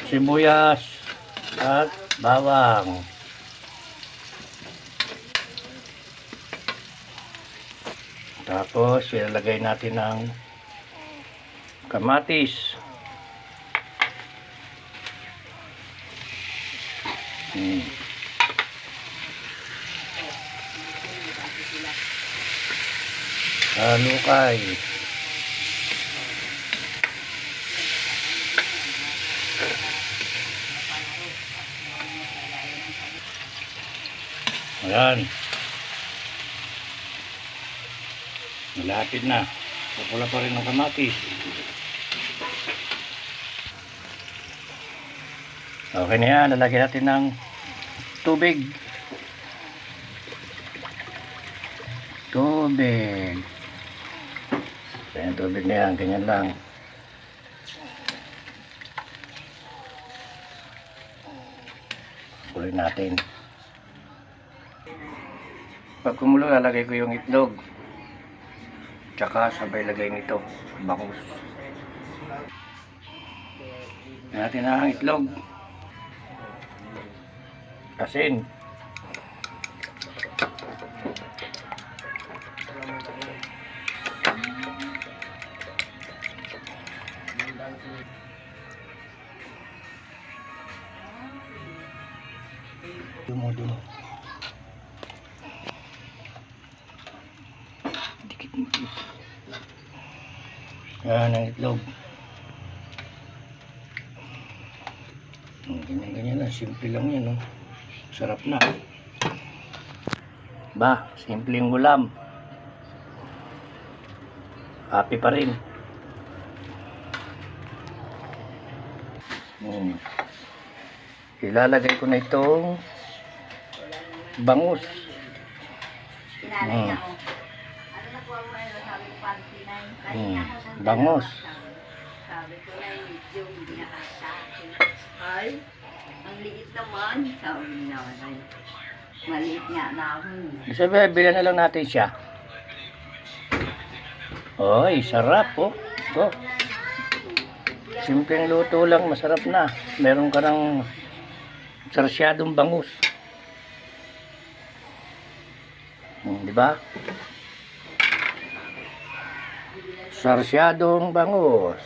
sibuyas at bawang. Tapos ilalagay natin ng kamatis. Halukay. Ayan. Malapit na. Pupula pa rin ng kamatis. Okay na yan. Lalagyan natin ng tubig. Tubig. Ayan, tubig na yan. Ganyan lang. Kulay natin. Pag kumulo, lalagay ko yung itlog. Tsaka sabay lagay nito. Bangus. Ayan natin na ang itlog. Asin. Dumudo. Dikit-dikit. Yan ang itlog. Ganyan-ganyan lang. Simple lang yan. Oh. Sarap na. Ba, simpleng ulam. Happy pa rin. Ilalagay ko na itong bangus. Bangus. Sabi ko na yung binakasaki. Ay, ang liit naman. Sabi naman ay, maliit nga na ako. Sabi, bilan na lang natin siya. Oy, sarap oh. Oh. Simpleng luto lang, masarap na. Meron ka ng sarsyadong bangus. Di ba? Sarsyadong bangus.